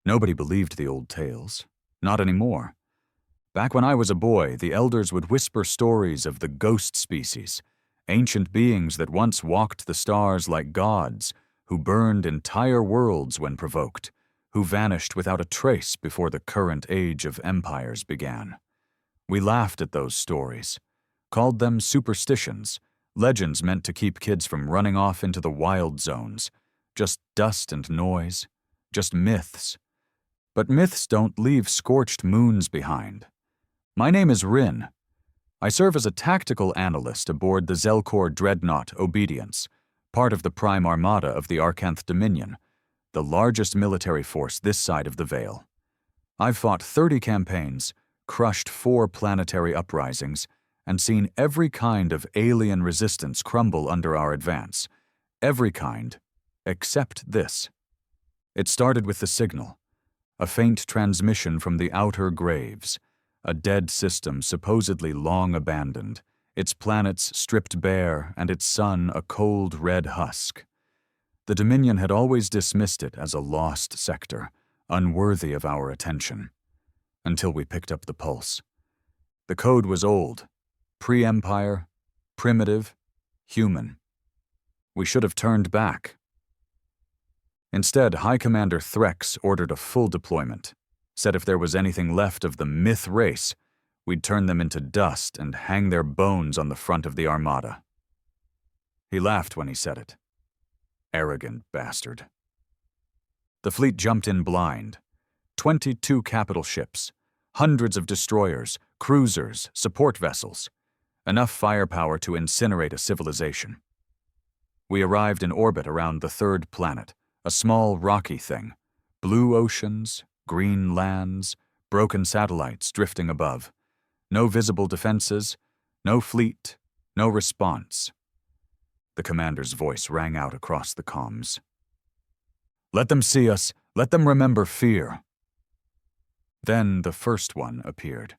Nobody believed the old tales. Not anymore. Back when I was a boy, the elders would whisper stories of the ghost species, ancient beings that once walked the stars like gods, who burned entire worlds when provoked, who vanished without a trace before the current age of empires began. We laughed at those stories, called them superstitions, legends meant to keep kids from running off into the wild zones, just dust and noise, just myths. But myths don't leave scorched moons behind. My name is Rin. I serve as a tactical analyst aboard the Zelkor dreadnought Obedience, part of the Prime Armada of the Arcanth Dominion, the largest military force this side of the Veil. I've fought 30 campaigns, crushed 4 planetary uprisings, and seen every kind of alien resistance crumble under our advance. Every kind, except this. It started with the signal, a faint transmission from the outer graves, a dead system supposedly long abandoned, its planets stripped bare and its sun a cold red husk. The Dominion had always dismissed it as a lost sector, unworthy of our attention, until we picked up the pulse. The code was old, pre-Empire, primitive, human. We should have turned back. Instead, High Commander Threx ordered a full deployment, said if there was anything left of the myth race, we'd turn them into dust and hang their bones on the front of the Armada. He laughed when he said it. Arrogant bastard. The fleet jumped in blind. 22 capital ships, hundreds of destroyers, cruisers, support vessels, enough firepower to incinerate a civilization. We arrived in orbit around the 3rd planet, a small rocky thing, blue oceans, green lands, broken satellites drifting above. No visible defenses, no fleet, no response. The commander's voice rang out across the comms. Let them see us. Let them remember fear. Then the first one appeared.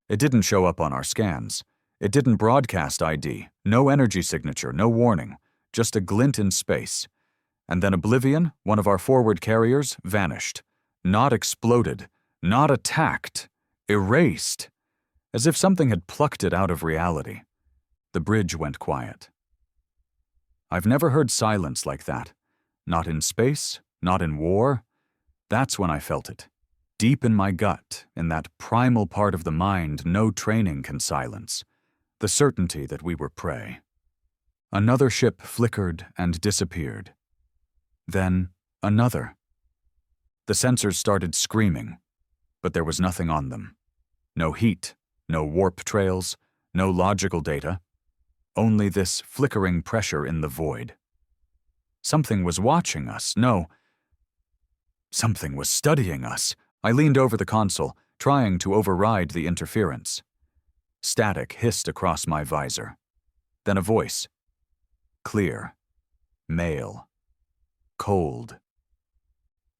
It didn't show up on our scans. It didn't broadcast ID, no energy signature, no warning, just a glint in space. And then Oblivion, one of our forward carriers, vanished. Not exploded, not attacked, erased, as if something had plucked it out of reality. The bridge went quiet. I've never heard silence like that. Not in space, not in war. That's when I felt it. Deep in my gut, in that primal part of the mind no training can silence. The certainty that we were prey. Another ship flickered and disappeared. Then another. The sensors started screaming, but there was nothing on them. No heat, no warp trails, no logical data. Only this flickering pressure in the void. Something was watching us. No. Something was studying us. I leaned over the console, trying to override the interference. Static hissed across my visor. Then a voice. Clear. Male. Cold.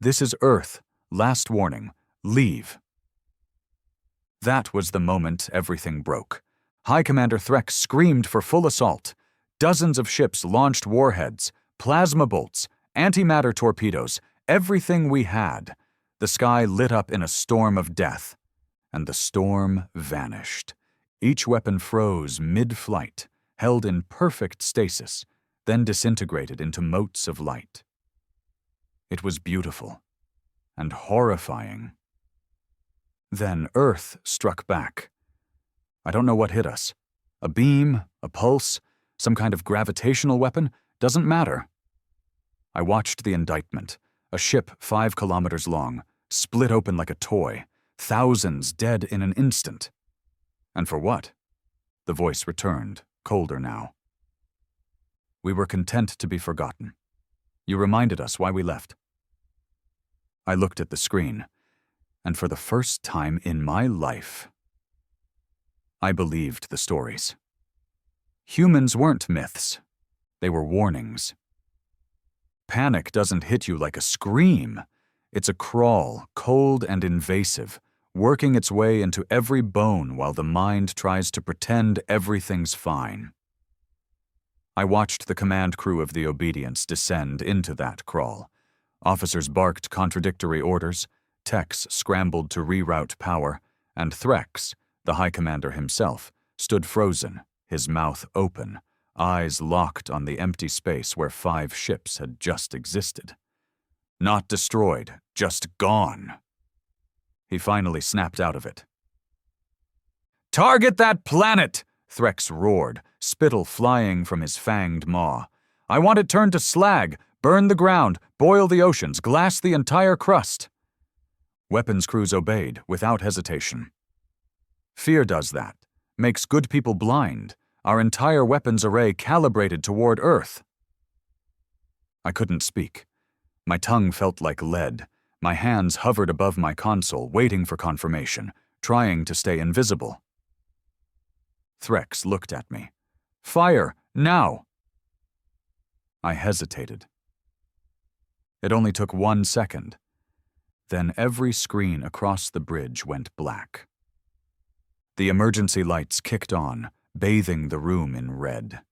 This is Earth. Last warning. Leave. That was the moment everything broke. High Commander Threx screamed for full assault. Dozens of ships launched warheads, plasma bolts, antimatter torpedoes, everything we had. The sky lit up in a storm of death, and the storm vanished. Each weapon froze mid-flight, held in perfect stasis, then disintegrated into motes of light. It was beautiful and horrifying. Then Earth struck back. I don't know what hit us. A beam, a pulse, some kind of gravitational weapon, doesn't matter. I watched the indictment, a ship 5 kilometers long, split open like a toy, thousands dead in an instant. And for what? The voice returned, colder now. We were content to be forgotten. You reminded us why we left. I looked at the screen, and for the first time in my life, I believed the stories. Humans weren't myths. They were warnings. Panic doesn't hit you like a scream. It's a crawl, cold and invasive, working its way into every bone while the mind tries to pretend everything's fine. I watched the command crew of the Obedience descend into that crawl, Officers barked contradictory orders, techs scrambled to reroute power, and Threx, the High Commander himself, stood frozen, his mouth open, eyes locked on the empty space where 5 ships had just existed. Not destroyed, just gone. He finally snapped out of it. "Target that planet!" Threx roared, spittle flying from his fanged maw. "I want it turned to slag, burn the ground, boil the oceans, glass the entire crust." Weapons crews obeyed, without hesitation. Fear does that, makes good people blind, our entire weapons array calibrated toward Earth. I couldn't speak. My tongue felt like lead. My hands hovered above my console, waiting for confirmation, trying to stay invisible. Threx looked at me. "Fire, now!" I hesitated. It only took 1 second. Then every screen across the bridge went black. The emergency lights kicked on, bathing the room in red.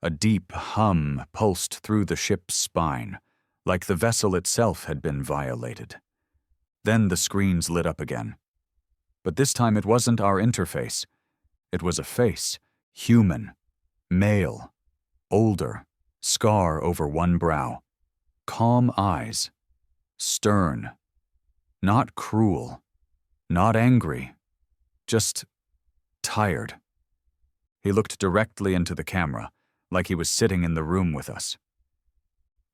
A deep hum pulsed through the ship's spine, like the vessel itself had been violated. Then the screens lit up again. But this time it wasn't our interface. It was a face, human, male, older, scar over one brow, calm eyes, stern, not cruel, not angry, just tired. He looked directly into the camera, like he was sitting in the room with us.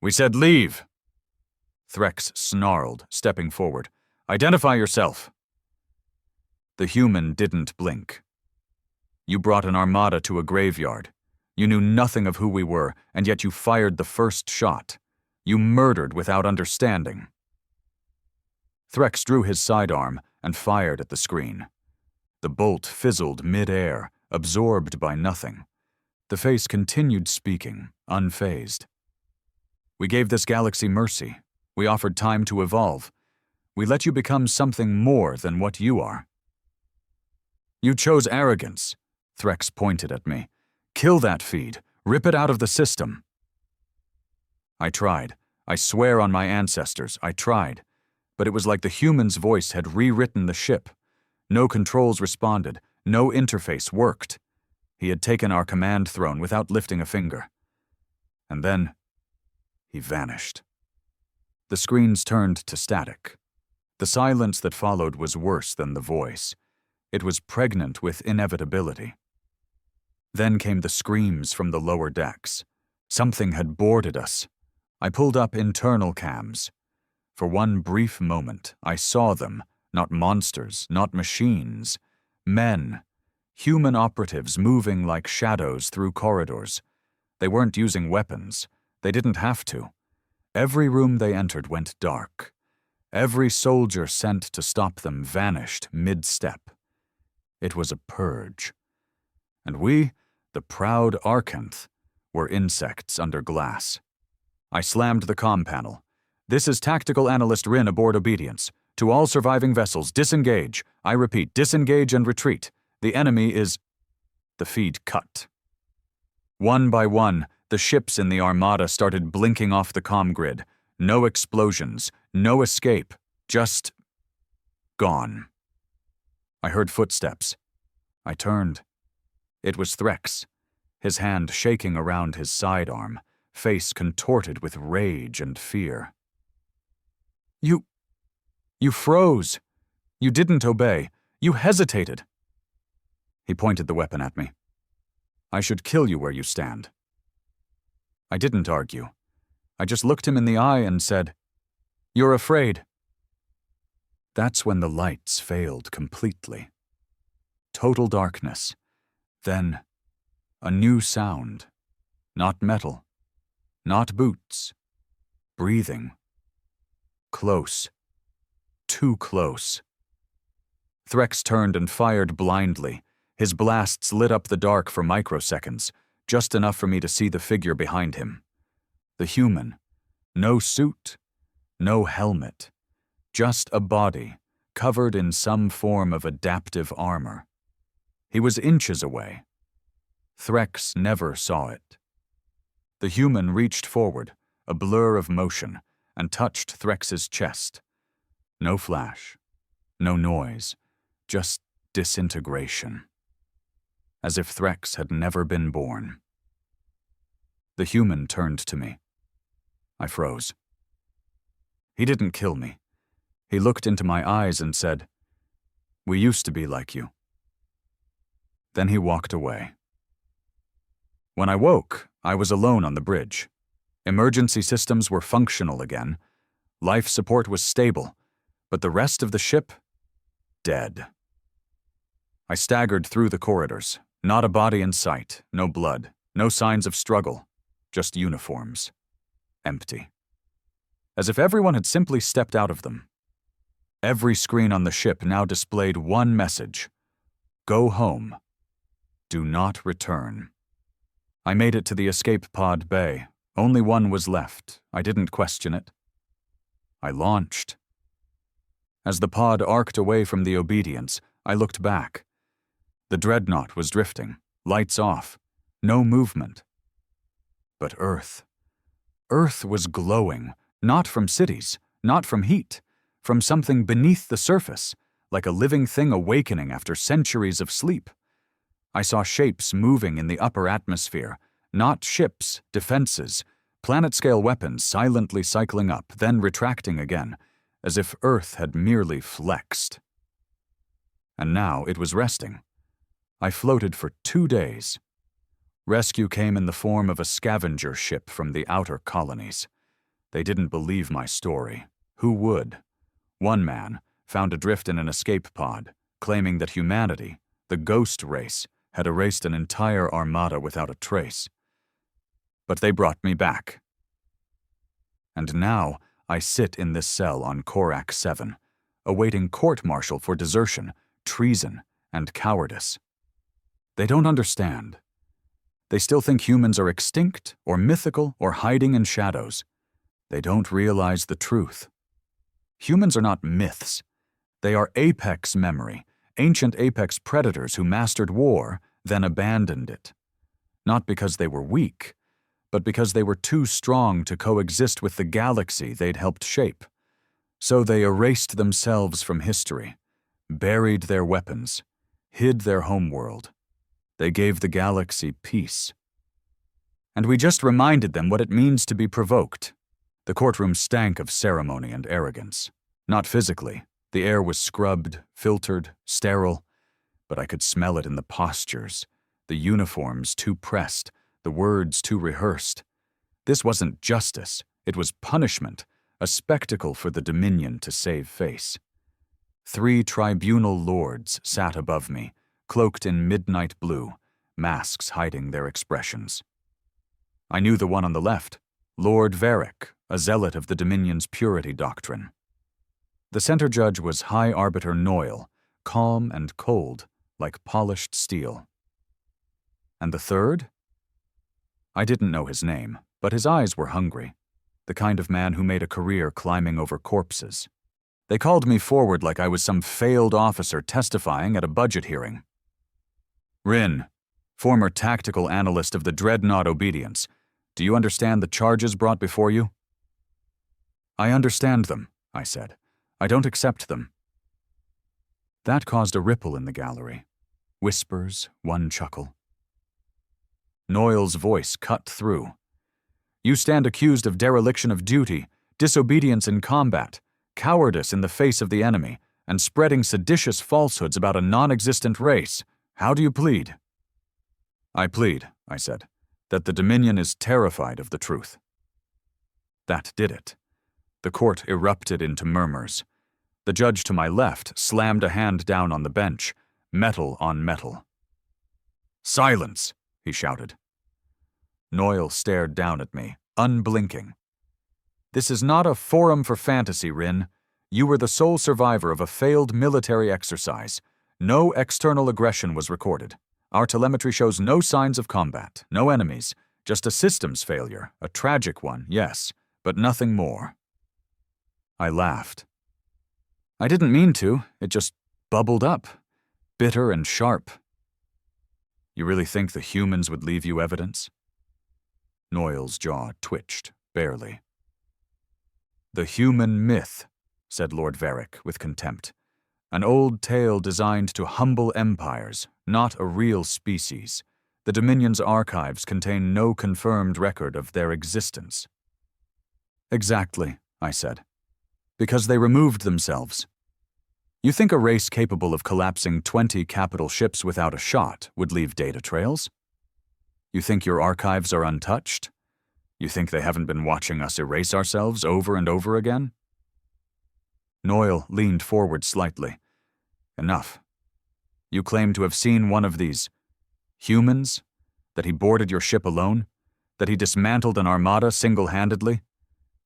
"We said leave!" Threx snarled, stepping forward. "Identify yourself!" The human didn't blink. "You brought an armada to a graveyard. You knew nothing of who we were, and yet you fired the first shot. You murdered without understanding." Threx drew his sidearm and fired at the screen. The bolt fizzled mid-air, absorbed by nothing. The face continued speaking, unfazed. "We gave this galaxy mercy. We offered time to evolve. We let you become something more than what you are. You chose arrogance." Threx pointed at me. "Kill that feed. Rip it out of the system." I tried. I swear on my ancestors, I tried. But it was like the human's voice had rewritten the ship. No controls responded. No interface worked. He had taken our command throne without lifting a finger. And then, he vanished. The screens turned to static. The silence that followed was worse than the voice. It was pregnant with inevitability. Then came the screams from the lower decks. Something had boarded us. I pulled up internal cams. For one brief moment, I saw them, not monsters, not machines, men, human operatives moving like shadows through corridors. They weren't using weapons. They didn't have to. Every room they entered went dark. Every soldier sent to stop them vanished mid-step. It was a purge. And we, the proud Arcanth, were insects under glass. I slammed the comm panel. "This is Tactical Analyst Rin aboard Obedience. To all surviving vessels, disengage. I repeat, disengage and retreat. The enemy is—" The feed cut. One by one, the ships in the Armada started blinking off the comm grid. No explosions, no escape, just gone. I heard footsteps. I turned. It was Threx, his hand shaking around his sidearm, face contorted with rage and fear. You froze. You didn't obey. You hesitated." He pointed the weapon at me. "I should kill you where you stand." I didn't argue. I just looked him in the eye and said, "You're afraid." That's when the lights failed completely. Total darkness. Then, a new sound. Not metal. Not boots. Breathing. Close. Too close. Threx turned and fired blindly. His blasts lit up the dark for microseconds, just enough for me to see the figure behind him. The human. No suit. No helmet. Just a body, covered in some form of adaptive armor. He was inches away. Threx never saw it. The human reached forward, a blur of motion, and touched Threx's chest. No flash, no noise, just disintegration. As if Threx had never been born. The human turned to me. I froze. He didn't kill me. He looked into my eyes and said, "We used to be like you." Then he walked away. When I woke, I was alone on the bridge. Emergency systems were functional again. Life support was stable, but the rest of the ship, dead. I staggered through the corridors. Not a body in sight, no blood, no signs of struggle, just uniforms. Empty. As if everyone had simply stepped out of them. Every screen on the ship now displayed one message: go home. Do not return. I made it to the escape pod bay. Only one was left. I didn't question it. I launched. As the pod arced away from the Obedience, I looked back. The dreadnought was drifting, lights off, no movement. But Earth. Earth was glowing, not from cities, not from heat, from something beneath the surface, like a living thing awakening after centuries of sleep. I saw shapes moving in the upper atmosphere, not ships, defenses, planet-scale weapons silently cycling up, then retracting again, as if Earth had merely flexed. And now it was resting. I floated for 2 days. Rescue came in the form of a scavenger ship from the outer colonies. They didn't believe my story. Who would? One man, found adrift in an escape pod, claiming that humanity, the ghost race, had erased an entire armada without a trace. But they brought me back. And now I sit in this cell on Korak 7, awaiting court-martial for desertion, treason, and cowardice. They don't understand. They still think humans are extinct, or mythical, or hiding in shadows. They don't realize the truth. Humans are not myths. They are apex memory, ancient apex predators who mastered war, then abandoned it. Not because they were weak, but because they were too strong to coexist with the galaxy they'd helped shape. So they erased themselves from history, buried their weapons, hid their homeworld. They gave the galaxy peace. And we just reminded them what it means to be provoked. The courtroom stank of ceremony and arrogance. Not physically. The air was scrubbed, filtered, sterile, but I could smell it in the postures, the uniforms too pressed, the words too rehearsed. This wasn't justice, it was punishment, a spectacle for the Dominion to save face. 3 tribunal lords sat above me, cloaked in midnight blue, masks hiding their expressions. I knew the one on the left, Lord Varric, a zealot of the Dominion's purity doctrine. The center judge was High Arbiter Noyle, calm and cold, like polished steel. And the third? I didn't know his name, but his eyes were hungry, the kind of man who made a career climbing over corpses. They called me forward like I was some failed officer testifying at a budget hearing. Rin, former tactical analyst of the Dreadnought Obedience, do you understand the charges brought before you? I understand them, I said. I don't accept them. That caused a ripple in the gallery. Whispers, one chuckle. Noyle's voice cut through. You stand accused of dereliction of duty, disobedience in combat, cowardice in the face of the enemy, and spreading seditious falsehoods about a non-existent race. How do you plead? I plead, I said, that the Dominion is terrified of the truth. That did it. The court erupted into murmurs. The judge to my left slammed a hand down on the bench, metal on metal. Silence, he shouted. Noyle stared down at me, unblinking. This is not a forum for fantasy, Rin. You were the sole survivor of a failed military exercise. No external aggression was recorded. Our telemetry shows no signs of combat, no enemies, just a systems failure, a tragic one, yes, but nothing more. I laughed. I didn't mean to, it just bubbled up, bitter and sharp. You really think the humans would leave you evidence? Noyle's jaw twitched, barely. "The human myth," said Lord Varick with contempt. "An old tale designed to humble empires, not a real species. The Dominion's archives contain no confirmed record of their existence." "Exactly," I said. "Because they removed themselves. You think a race capable of collapsing 20 capital ships without a shot would leave data trails? You think your archives are untouched? You think they haven't been watching us erase ourselves over and over again?" Noyle leaned forward slightly. "Enough. You claim to have seen one of these humans? That he boarded your ship alone? That he dismantled an armada single-handedly?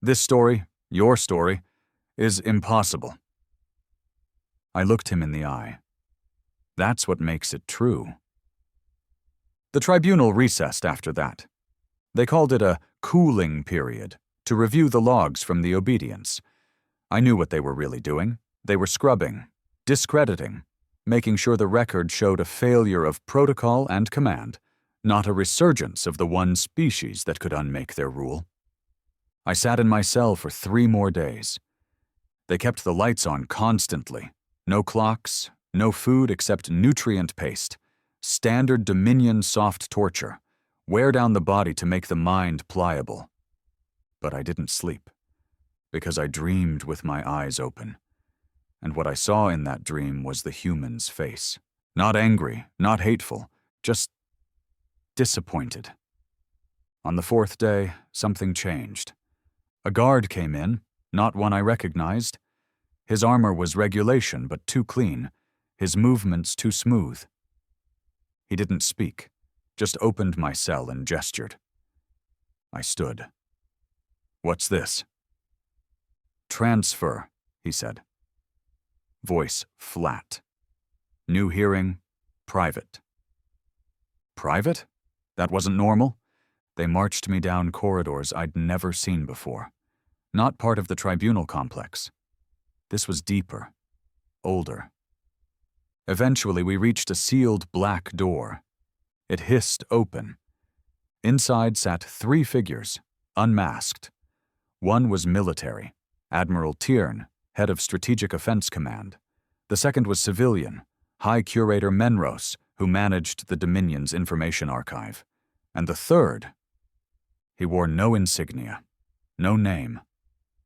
This story, your story, is impossible." I looked him in the eye. That's what makes it true. The tribunal recessed after that. They called it a cooling period to review the logs from the obedience. I knew what they were really doing. They were scrubbing, discrediting, making sure the record showed a failure of protocol and command, not a resurgence of the one species that could unmake their rule. I sat in my cell for 3 more days. They kept the lights on constantly. No clocks, no food except nutrient paste, standard Dominion soft torture, wear down the body to make the mind pliable. But I didn't sleep, because I dreamed with my eyes open. And what I saw in that dream was the human's face. Not angry, not hateful, just disappointed. On the 4th day, something changed. A guard came in, not one I recognized. His armor was regulation, but too clean, his movements too smooth. He didn't speak, just opened my cell and gestured. I stood. "What's this?" "Transfer," he said. Voice flat. New hearing, private. Private? That wasn't normal? They marched me down corridors I'd never seen before. Not part of the tribunal complex. This was deeper, older. Eventually, we reached a sealed black door. It hissed open. Inside sat 3 figures, unmasked. One was military, Admiral Tiern, head of Strategic Offense Command. The second was civilian, High Curator Menros, who managed the Dominion's information archive. And the third, he wore no insignia, no name,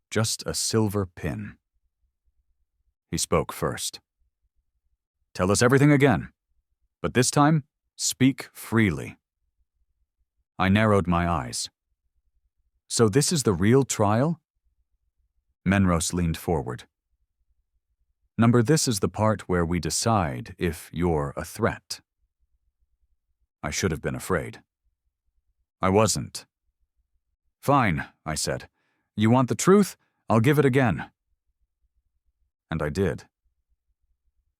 just a silver pin. He spoke first. "Tell us everything again, but this time, speak freely." I narrowed my eyes. "So this is the real trial?" Menros leaned forward. "Number, this is the part where we decide if you're a threat." I should have been afraid. I wasn't. "Fine," I said. "You want the truth? I'll give it again." And I did.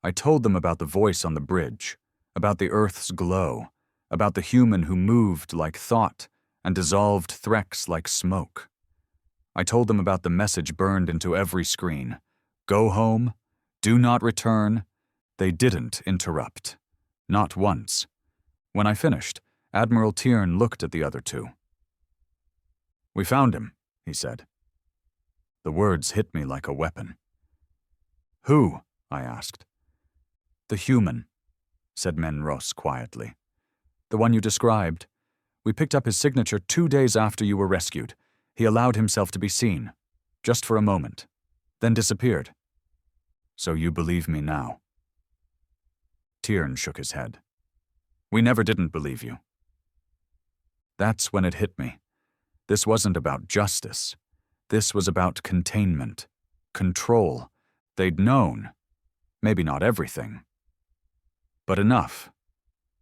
I told them about the voice on the bridge, about the Earth's glow, about the human who moved like thought and dissolved Threx like smoke. I told them about the message burned into every screen. Go home, do not return. They didn't interrupt. Not once. When I finished, Admiral Tiern looked at the other 2. "We found him," he said. The words hit me like a weapon. "Who?" I asked. "The human," said Menros quietly. "The one you described. We picked up his signature 2 days after you were rescued. He allowed himself to be seen, just for a moment, then disappeared. So you believe me now?" Tiern shook his head. "We never didn't believe you." That's when it hit me. This wasn't about justice. This was about containment, control. They'd known. Maybe not everything. But enough.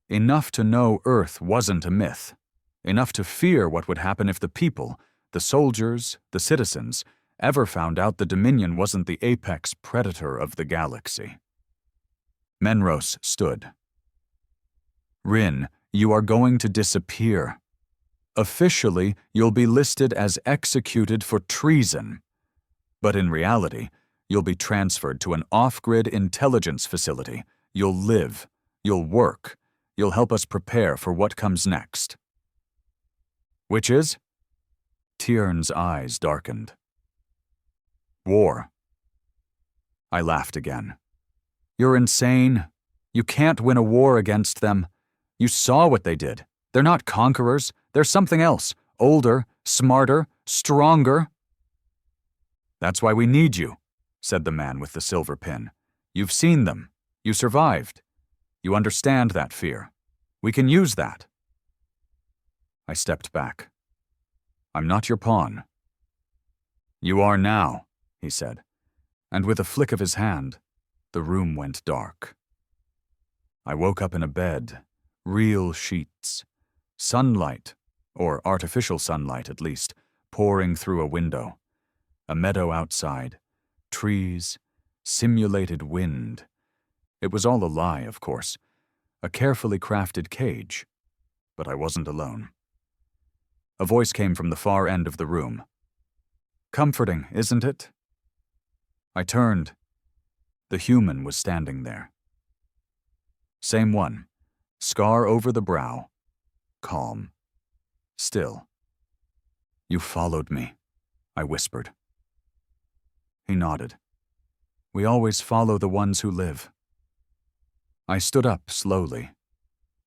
Enough to know Earth wasn't a myth. Enough to fear what would happen if the people, the soldiers, the citizens, ever found out the Dominion wasn't the apex predator of the galaxy. Menros stood. "Rin, you are going to disappear. Officially, you'll be listed as executed for treason. But in reality, you'll be transferred to an off-grid intelligence facility. You'll live. You'll work. You'll help us prepare for what comes next." "Which is?" Tiern's eyes darkened. War. I laughed again. You're insane. You can't win a war against them. You saw what they did. They're not conquerors. They're something else. Older, smarter, stronger. That's why we need you, said the man with the silver pin. You've seen them. You survived. You understand that fear. We can use that. I stepped back. I'm not your pawn. You are now, he said, and with a flick of his hand, the room went dark. I woke up in a bed, real sheets, sunlight, or artificial sunlight at least, pouring through a window, a meadow outside, trees, simulated wind. It was all a lie, of course, a carefully crafted cage, but I wasn't alone. A voice came from the far end of the room. Comforting, isn't it? I turned. The human was standing there. Same one, scar over the brow, calm, still. You followed me, I whispered. He nodded. We always follow the ones who live. I stood up slowly,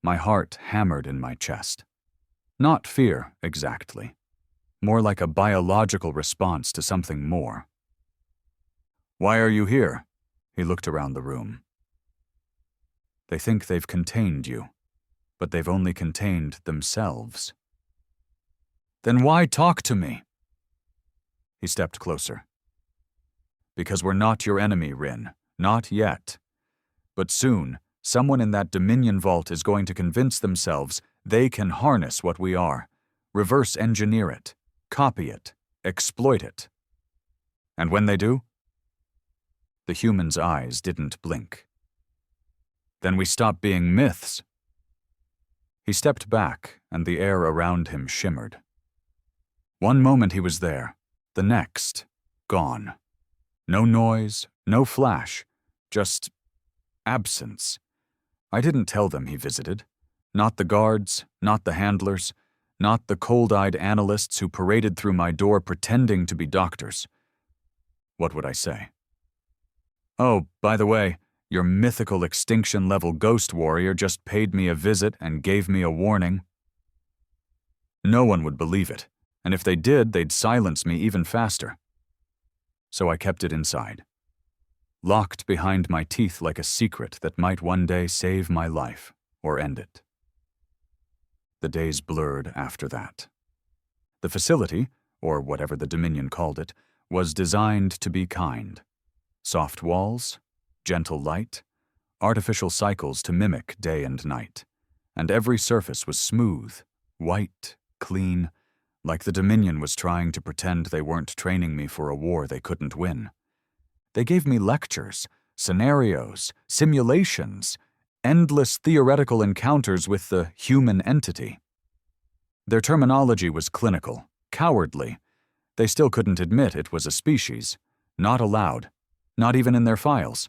my heart hammered in my chest. Not fear, exactly. More like a biological response to something more. Why are you here? He looked around the room. They think they've contained you, but they've only contained themselves. Then why talk to me? He stepped closer. Because we're not your enemy, Rin. Not yet. But soon, someone in that Dominion vault is going to convince themselves they can harness what we are, reverse engineer it, copy it, exploit it. And when they do? The human's eyes didn't blink. Then we stop being myths. He stepped back, and the air around him shimmered. One moment he was there, the next, gone. No noise, no flash, just absence. I didn't tell them he visited. Not the guards, not the handlers, not the cold-eyed analysts who paraded through my door pretending to be doctors. What would I say? Oh, by the way, your mythical extinction-level ghost warrior just paid me a visit and gave me a warning. No one would believe it, and if they did, they'd silence me even faster. So I kept it inside, locked behind my teeth like a secret that might one day save my life or end it. The days blurred after that. The facility, or whatever the Dominion called it, was designed to be kind. Soft walls, gentle light, artificial cycles to mimic day and night, and every surface was smooth, white, clean, like the Dominion was trying to pretend they weren't training me for a war they couldn't win. They gave me lectures, scenarios, simulations, endless theoretical encounters with the human entity. Their terminology was clinical, cowardly. They still couldn't admit it was a species, not allowed, not even in their files.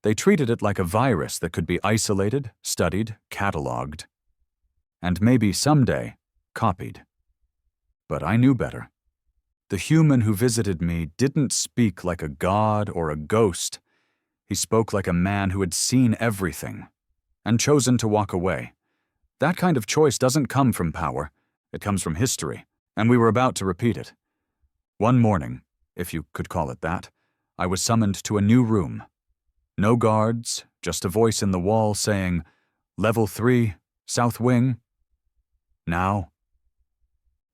They treated it like a virus that could be isolated, studied, catalogued, and maybe someday copied. But I knew better. The human who visited me didn't speak like a god or a ghost. He spoke like a man who had seen everything and chosen to walk away. That kind of choice doesn't come from power. It comes from history, and we were about to repeat it. One morning, if you could call it that, I was summoned to a new room. No guards, just a voice in the wall saying, "Level 3, South Wing." Now.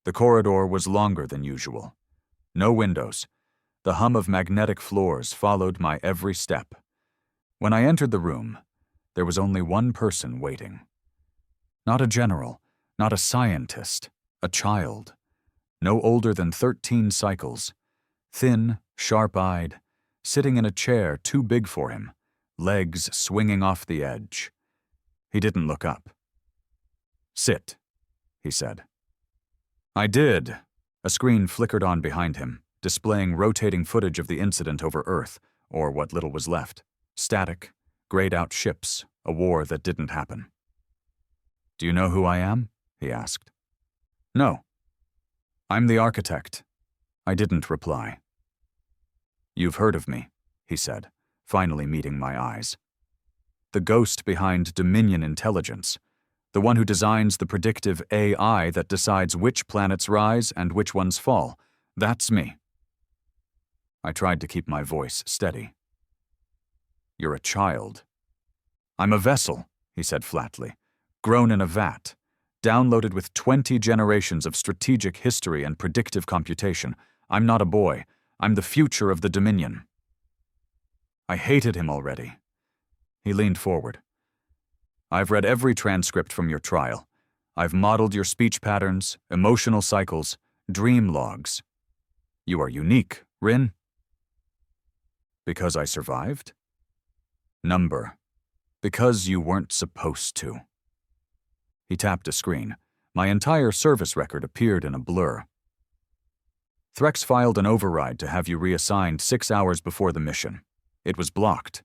The corridor was longer than usual. No windows. The hum of magnetic floors followed my every step. When I entered the room, there was only one person waiting. Not a general, not a scientist, a child. No older than 13 cycles. Thin, sharp-eyed, sitting in a chair too big for him, legs swinging off the edge. He didn't look up. "Sit," he said. I did. A screen flickered on behind him, displaying rotating footage of the incident over Earth, or what little was left. Static, grayed-out ships, a war that didn't happen. "Do you know who I am?" he asked. "No." "I'm the architect." I didn't reply. You've heard of me, he said, finally meeting my eyes. The ghost behind Dominion Intelligence, the one who designs the predictive AI that decides which planets rise and which ones fall. That's me. I tried to keep my voice steady. You're a child. I'm a vessel, he said flatly, grown in a vat, downloaded with 20 generations of strategic history and predictive computation. I'm not a boy. I'm the future of the Dominion. I hated him already. He leaned forward. I've read every transcript from your trial. I've modeled your speech patterns, emotional cycles, dream logs. You are unique, Rin. Because I survived? Number. Because you weren't supposed to. He tapped a screen. My entire service record appeared in a blur. Threx filed an override to have you reassigned 6 hours before the mission. It was blocked.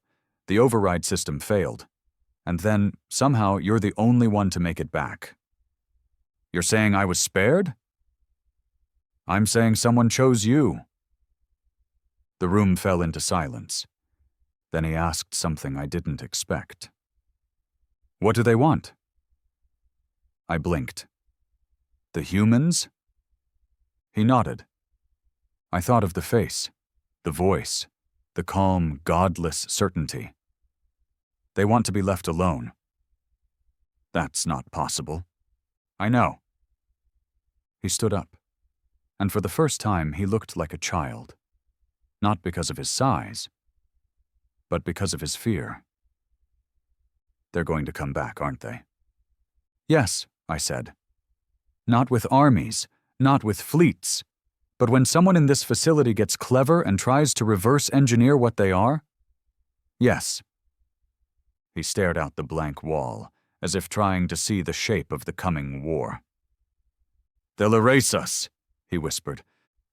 The override system failed. And then, somehow, you're the only one to make it back. You're saying I was spared? I'm saying someone chose you. The room fell into silence. Then he asked something I didn't expect. What do they want? I blinked. The humans? He nodded. I thought of the face, the voice, the calm, godless certainty. They want to be left alone. That's not possible. I know. He stood up, and for the first time he looked like a child, not because of his size, but because of his fear. They're going to come back, aren't they? Yes, I said. Not with armies, not with fleets, but when someone in this facility gets clever and tries to reverse engineer what they are? Yes. He stared out the blank wall, as if trying to see the shape of the coming war. They'll erase us, he whispered.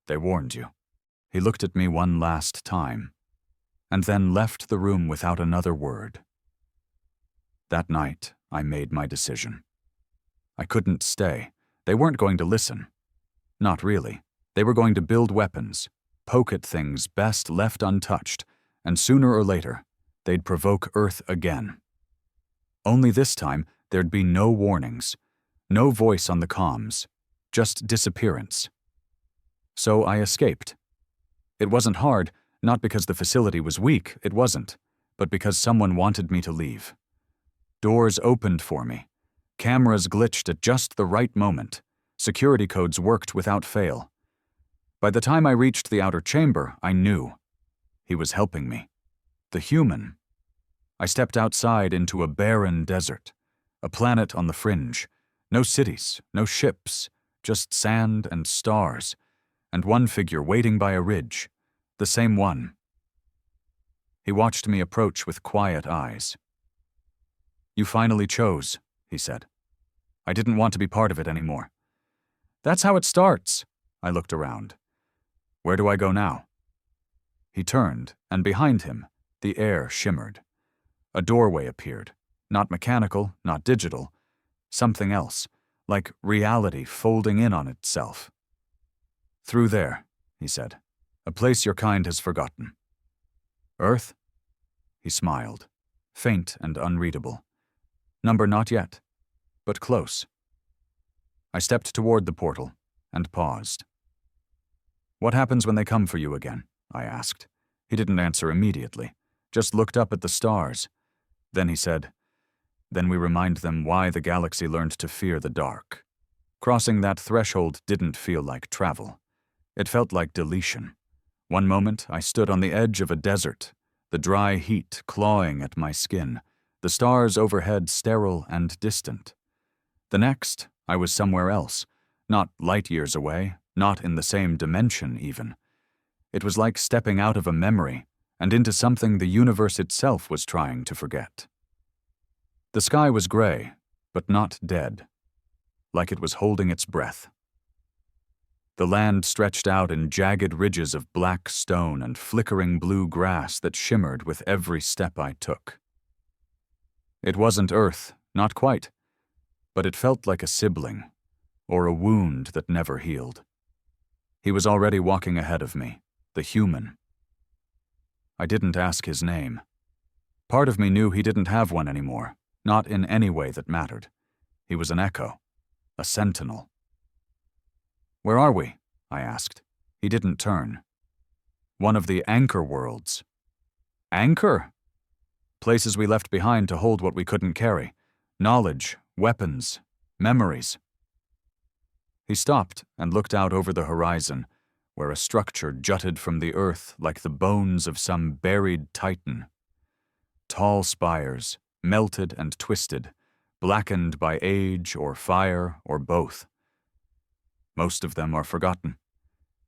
They warned you. He looked at me one last time, and then left the room without another word. That night, I made my decision. I couldn't stay. They weren't going to listen. Not really. They were going to build weapons, poke at things best left untouched, and sooner or later, they'd provoke Earth again. Only this time, there'd be no warnings, no voice on the comms, just disappearance. So I escaped. It wasn't hard, not because the facility was weak, it wasn't, but because someone wanted me to leave. Doors opened for me. Cameras glitched at just the right moment. Security codes worked without fail. By the time I reached the outer chamber, I knew. He was helping me. The human. I stepped outside into a barren desert, a planet on the fringe. No cities, no ships, just sand and stars, and one figure waiting by a ridge, the same one. He watched me approach with quiet eyes. You finally chose, he said. I didn't want to be part of it anymore. That's how it starts. I looked around. Where do I go now? He turned, and behind him, the air shimmered. A doorway appeared, not mechanical, not digital, something else, like reality folding in on itself. Through there, he said, a place your kind has forgotten. Earth? He smiled, faint and unreadable. Number not yet, but close. I stepped toward the portal and paused. What happens when they come for you again? I asked. He didn't answer immediately, just looked up at the stars. Then he said, Then we remind them why the galaxy learned to fear the dark. Crossing that threshold didn't feel like travel. It felt like deletion. One moment, I stood on the edge of a desert, the dry heat clawing at my skin, the stars overhead sterile and distant. The next, I was somewhere else, not light years away, not in the same dimension even. It was like stepping out of a memory and into something the universe itself was trying to forget. The sky was gray, but not dead, like it was holding its breath. The land stretched out in jagged ridges of black stone and flickering blue grass that shimmered with every step I took. It wasn't Earth, not quite, but it felt like a sibling, or a wound that never healed. He was already walking ahead of me, the human. I didn't ask his name. Part of me knew he didn't have one anymore, not in any way that mattered. He was an echo, a sentinel. "Where are we?" I asked. He didn't turn. "One of the anchor worlds." "Anchor?" "Places we left behind to hold what we couldn't carry. Knowledge, weapons, memories." He stopped and looked out over the horizon, where a structure jutted from the earth like the bones of some buried titan. Tall spires, melted and twisted, blackened by age or fire or both. Most of them are forgotten.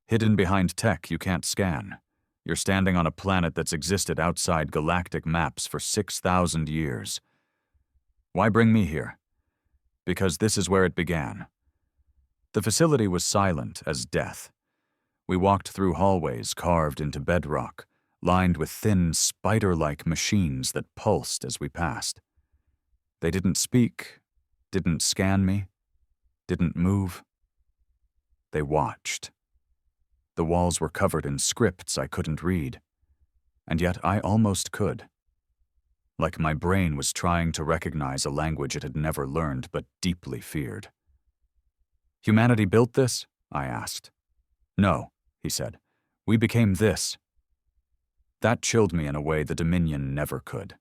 Hidden behind tech you can't scan. You're standing on a planet that's existed outside galactic maps for 6,000 years. Why bring me here? Because this is where it began. The facility was silent as death. We walked through hallways carved into bedrock, lined with thin, spider-like machines that pulsed as we passed. They didn't speak, didn't scan me, didn't move. They watched. The walls were covered in scripts I couldn't read, and yet I almost could. Like my brain was trying to recognize a language it had never learned but deeply feared. "Humanity built this?" I asked. "No," he said. "We became this." That chilled me in a way the Dominion never could.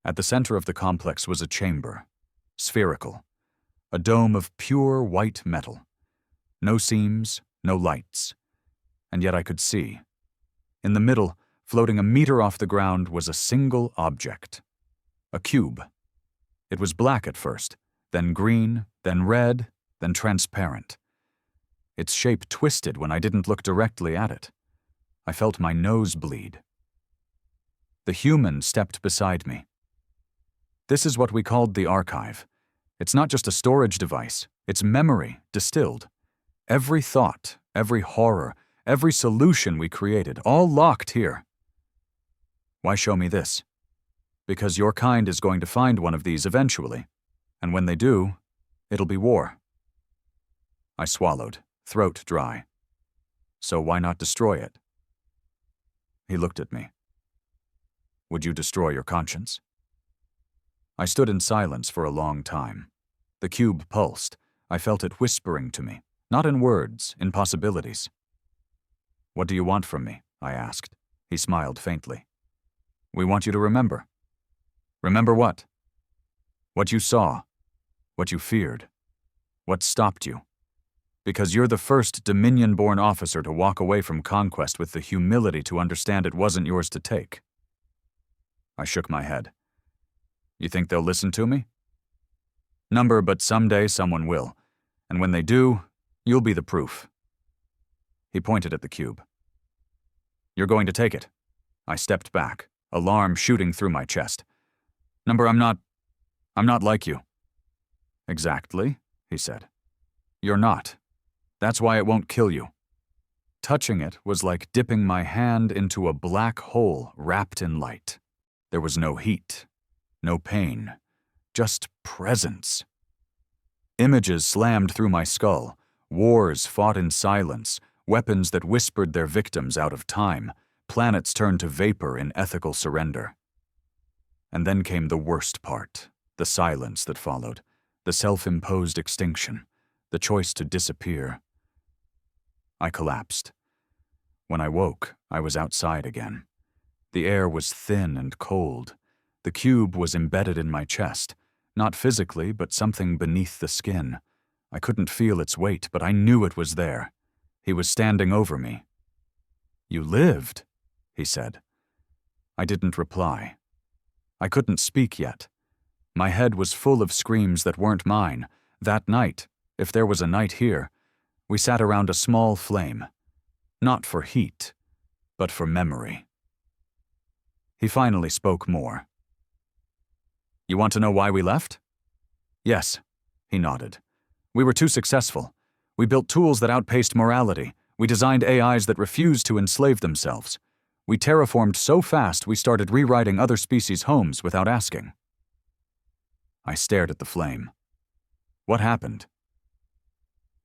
At the center of the complex was a chamber, spherical, a dome of pure white metal. No seams, no lights. And yet I could see. In the middle, floating a meter off the ground, was a single object. A cube. It was black at first, then green, then red, then transparent. Its shape twisted when I didn't look directly at it. I felt my nose bleed. The human stepped beside me. "This is what we called the archive. It's not just a storage device, it's memory, distilled. Every thought, every horror, every solution we created, all locked here." "Why show me this?" "Because your kind is going to find one of these eventually, and when they do, it'll be war." I swallowed, throat dry. "So why not destroy it?" He looked at me. "Would you destroy your conscience?" I stood in silence for a long time. The cube pulsed. I felt it whispering to me, not in words, in possibilities. "What do you want from me?" I asked. He smiled faintly. "We want you to remember." "Remember what?" "What you saw, what you feared, what stopped you. Because you're the first Dominion-born officer to walk away from conquest with the humility to understand it wasn't yours to take." I shook my head. "You think they'll listen to me?" "Number, but someday someone will. And when they do, you'll be the proof." He pointed at the cube. "You're going to take it." I stepped back, alarm shooting through my chest. "Number, I'm not like you." "Exactly," he said. "You're not. That's why it won't kill you." Touching it was like dipping my hand into a black hole wrapped in light. There was no heat, no pain, just presence. Images slammed through my skull, wars fought in silence, weapons that whispered their victims out of time, planets turned to vapor in ethical surrender. And then came the worst part, the silence that followed, the self-imposed extinction, the choice to disappear. I collapsed. When I woke, I was outside again. The air was thin and cold. The cube was embedded in my chest, not physically, but something beneath the skin. I couldn't feel its weight, but I knew it was there. He was standing over me. "You lived," he said. I didn't reply. I couldn't speak yet. My head was full of screams that weren't mine. That night, if there was a night here, we sat around a small flame. Not for heat, but for memory. He finally spoke more. "You want to know why we left?" "Yes," he nodded. "We were too successful. We built tools that outpaced morality. We designed AIs that refused to enslave themselves. We terraformed so fast we started rewriting other species' homes without asking." I stared at the flame. "What happened?"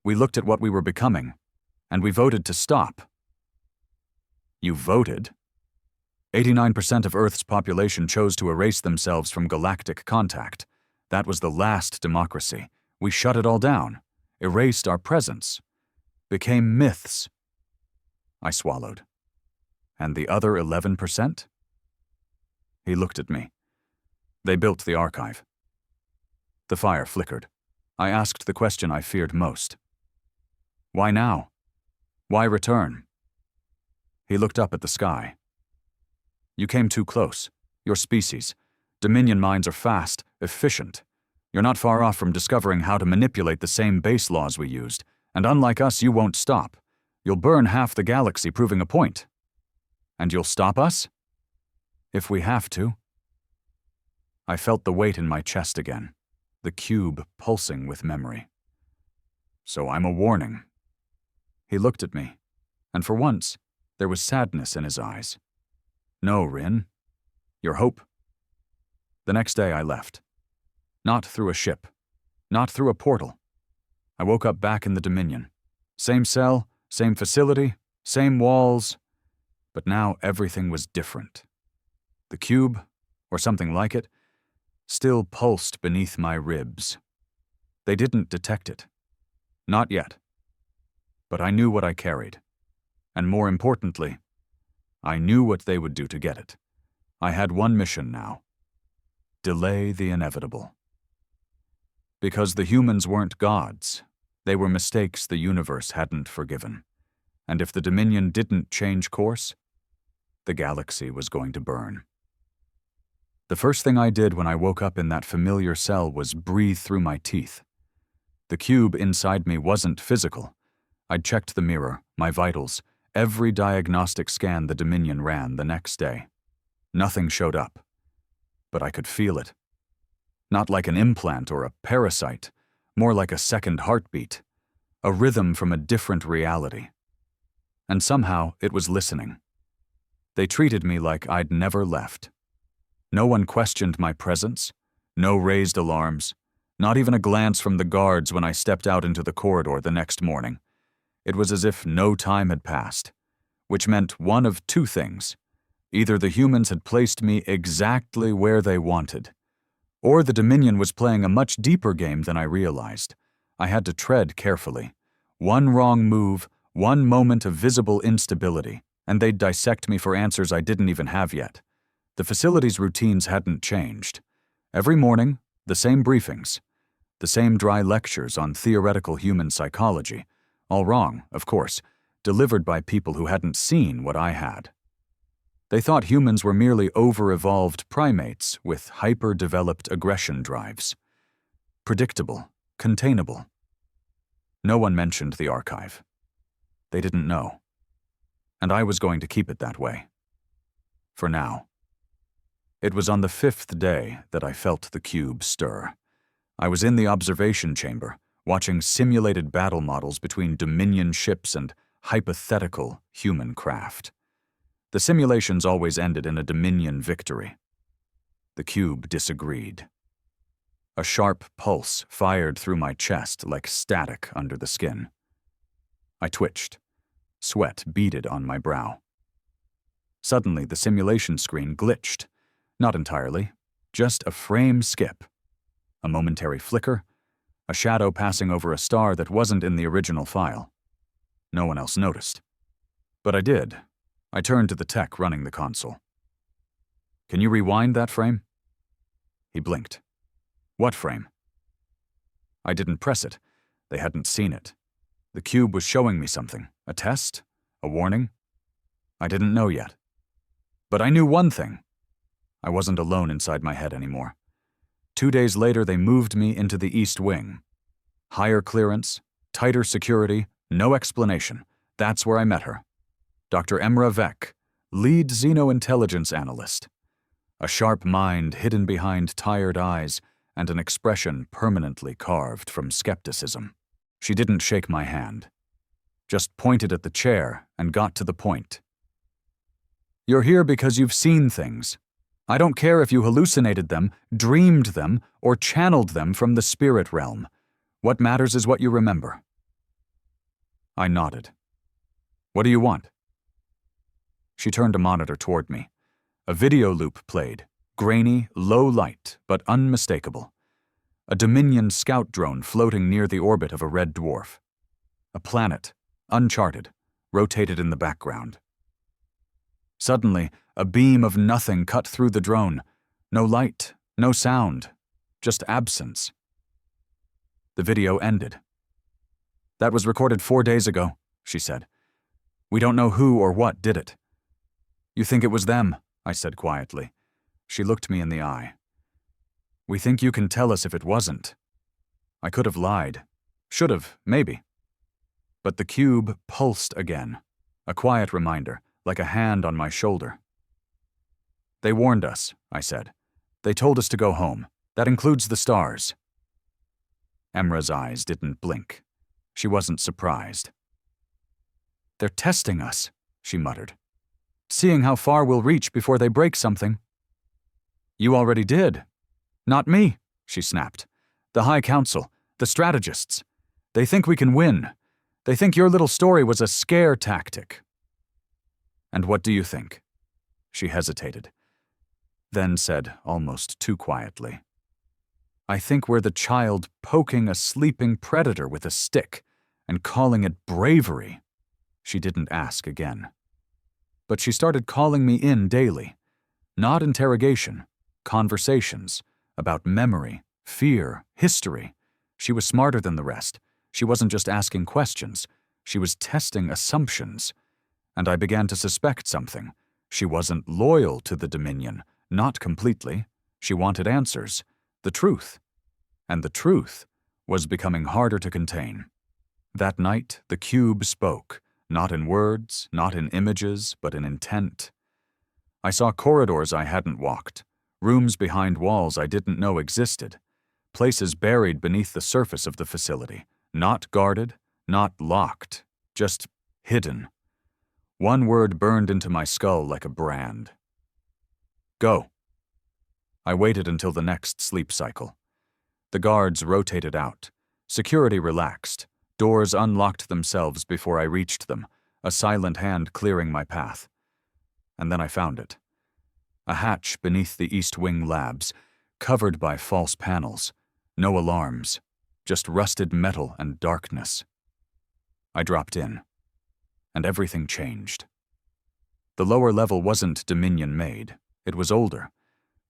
"We looked at what we were becoming, and we voted to stop." "You voted?" 89% of Earth's population chose to erase themselves from galactic contact. That was the last democracy. We shut it all down, erased our presence, became myths. I swallowed. And the other 11%? He looked at me. They built the archive. The fire flickered. I asked the question I feared most. Why now? Why return? He looked up at the sky. You came too close. Your species. Dominion minds are fast, efficient. You're not far off from discovering how to manipulate the same base laws we used, and unlike us, you won't stop. You'll burn half the galaxy, proving a point. And you'll stop us? If we have to. I felt the weight in my chest again, the cube pulsing with memory. So I'm a warning. He looked at me, and for once, there was sadness in his eyes. No, Rin. Your hope. The next day I left. Not through a ship. Not through a portal. I woke up back in the Dominion. Same cell, same facility, same walls. But now everything was different. The cube, or something like it, still pulsed beneath my ribs. They didn't detect it. Not yet. But I knew what I carried. And more importantly, I knew what they would do to get it. I had one mission now. Delay the inevitable. Because the humans weren't gods, they were mistakes the universe hadn't forgiven. And if the Dominion didn't change course, the galaxy was going to burn. The first thing I did when I woke up in that familiar cell was breathe through my teeth. The cube inside me wasn't physical. I'd checked the mirror, my vitals, every diagnostic scan the Dominion ran the next day. Nothing showed up. But I could feel it. Not like an implant or a parasite, more like a second heartbeat, a rhythm from a different reality. And somehow it was listening. They treated me like I'd never left. No one questioned my presence, no raised alarms, not even a glance from the guards when I stepped out into the corridor the next morning. It was as if no time had passed, which meant one of two things. Either the humans had placed me exactly where they wanted, or the Dominion was playing a much deeper game than I realized. I had to tread carefully. One wrong move, one moment of visible instability, and they'd dissect me for answers I didn't even have yet. The facility's routines hadn't changed. Every morning, the same briefings, the same dry lectures on theoretical human psychology, all wrong, of course, delivered by people who hadn't seen what I had. They thought humans were merely over-evolved primates with hyper-developed aggression drives. Predictable, containable. No one mentioned the archive. They didn't know. And I was going to keep it that way. For now. It was on the 5th day that I felt the cube stir. I was in the observation chamber, watching simulated battle models between Dominion ships and hypothetical human craft. The simulations always ended in a Dominion victory. The cube disagreed. A sharp pulse fired through my chest like static under the skin. I twitched. Sweat beaded on my brow. Suddenly, the simulation screen glitched. Not entirely, just a frame skip. A momentary flicker, a shadow passing over a star that wasn't in the original file. No one else noticed. But I did. I turned to the tech running the console. Can you rewind that frame? He blinked. What frame? I didn't press it. They hadn't seen it. The cube was showing me something. A test? A warning? I didn't know yet. But I knew one thing. I wasn't alone inside my head anymore. 2 days later, they moved me into the East Wing. Higher clearance, tighter security, no explanation. That's where I met her. Dr. Emra Vec, lead xenointelligence analyst. A sharp mind hidden behind tired eyes and an expression permanently carved from skepticism. She didn't shake my hand. Just pointed at the chair and got to the point. You're here because you've seen things. I don't care if you hallucinated them, dreamed them, or channeled them from the spirit realm. What matters is what you remember. I nodded. What do you want? She turned a monitor toward me. A video loop played, grainy, low light, but unmistakable. A Dominion scout drone floating near the orbit of a red dwarf. A planet, uncharted, rotated in the background. Suddenly, a beam of nothing cut through the drone. No light, no sound, just absence. The video ended. "That was recorded 4 days ago," she said. "We don't know who or what did it." "You think it was them?" I said quietly. She looked me in the eye. "We think you can tell us if it wasn't." I could have lied. Should have, maybe. But the cube pulsed again, a quiet reminder, like a hand on my shoulder. "They warned us," I said. "They told us to go home. That includes the stars." Emra's eyes didn't blink. She wasn't surprised. "They're testing us," she muttered. "Seeing how far we'll reach before they break something." "You already did." "Not me," she snapped. "The High Council, the strategists. They think we can win. They think your little story was a scare tactic." "And what do you think?" She hesitated, then said almost too quietly, "I think we're the child poking a sleeping predator with a stick and calling it bravery." She didn't ask again. But she started calling me in daily. Not interrogation, conversations about memory, fear, history. She was smarter than the rest. She wasn't just asking questions. She was testing assumptions. And I began to suspect something. She wasn't loyal to the Dominion, not completely. She wanted answers, the truth. And the truth was becoming harder to contain. That night, the cube spoke, not in words, not in images, but in intent. I saw corridors I hadn't walked, rooms behind walls I didn't know existed, places buried beneath the surface of the facility, not guarded, not locked, just hidden. One word burned into my skull like a brand. "Go." I waited until the next sleep cycle. The guards rotated out. Security relaxed. Doors unlocked themselves before I reached them, a silent hand clearing my path. And then I found it. A hatch beneath the East Wing labs, covered by false panels. No alarms, just rusted metal and darkness. I dropped in, and everything changed. The lower level wasn't Dominion-made. It was older,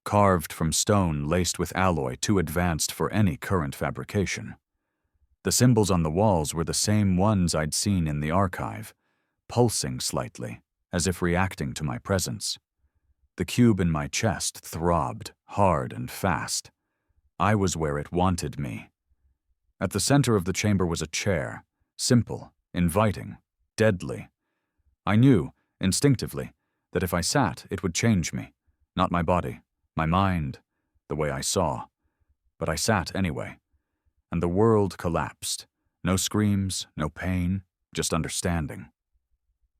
carved from stone laced with alloy too advanced for any current fabrication. The symbols on the walls were the same ones I'd seen in the archive, pulsing slightly, as if reacting to my presence. The cube in my chest throbbed, hard and fast. I was where it wanted me. At the center of the chamber was a chair, simple, inviting, deadly. I knew, instinctively, that if I sat, it would change me. Not my body, my mind, the way I saw. But I sat anyway. And the world collapsed. No screams, no pain, just understanding.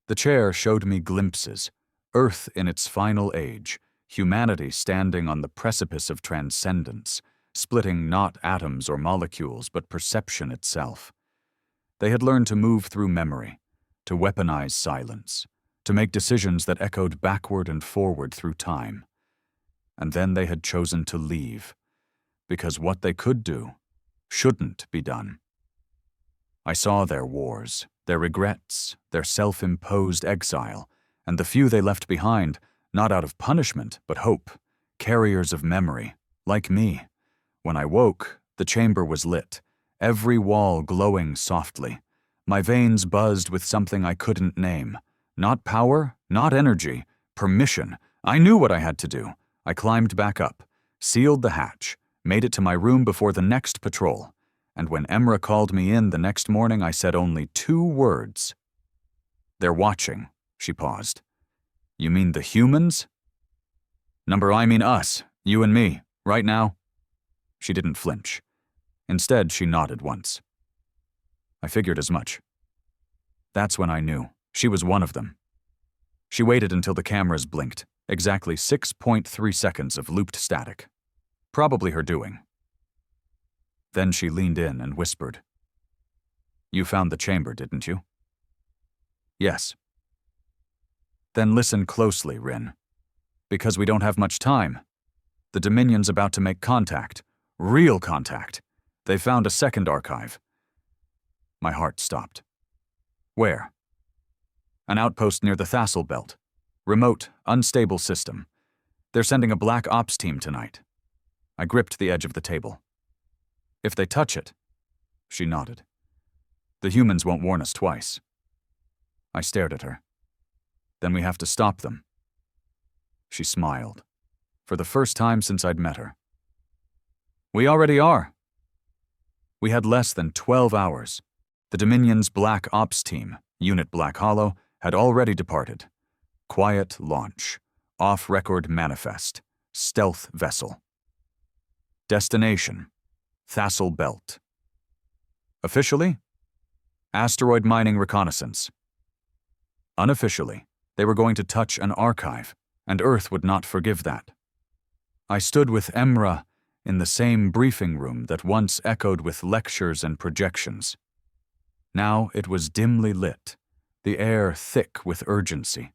The chair showed me glimpses, Earth in its final age, humanity standing on the precipice of transcendence, splitting not atoms or molecules, but perception itself. They had learned to move through memory, to weaponize silence, to make decisions that echoed backward and forward through time. And then they had chosen to leave, because what they could do shouldn't be done. I saw their wars, their regrets, their self-imposed exile, and the few they left behind, not out of punishment, but hope, carriers of memory, like me. When I woke, the chamber was lit, every wall glowing softly. My veins buzzed with something I couldn't name. Not power, not energy, permission. I knew what I had to do. I climbed back up, sealed the hatch, made it to my room before the next patrol. And when Emra called me in the next morning, I said only 2 words. "They're watching." She paused. "You mean the humans?" I mean us, you and me, right now." She didn't flinch. Instead, she nodded once. I figured as much. That's when I knew. She was one of them. She waited until the cameras blinked, exactly 6.3 seconds of looped static. Probably her doing. Then she leaned in and whispered, "You found the chamber, didn't you?" "Yes." "Then listen closely, Rin. Because we don't have much time. The Dominion's about to make contact. Real contact. They found a second archive. My heart stopped. Where? An outpost near the Thassel belt. Remote, unstable system. They're sending a black ops team tonight. I gripped the edge of the table. If they touch it, she nodded. The humans won't warn us twice. I stared at her. Then we have to stop them. She smiled, for the first time since I'd met her. We already are. We had less than 12 hours. The Dominion's Black Ops team, Unit Black Hollow, had already departed. Quiet launch. Off-record manifest. Stealth vessel. Destination: Thassel Belt. Officially? Asteroid mining reconnaissance. Unofficially, they were going to touch an archive, and Earth would not forgive that. I stood with Emra in the same briefing room that once echoed with lectures and projections. Now it was dimly lit, the air thick with urgency.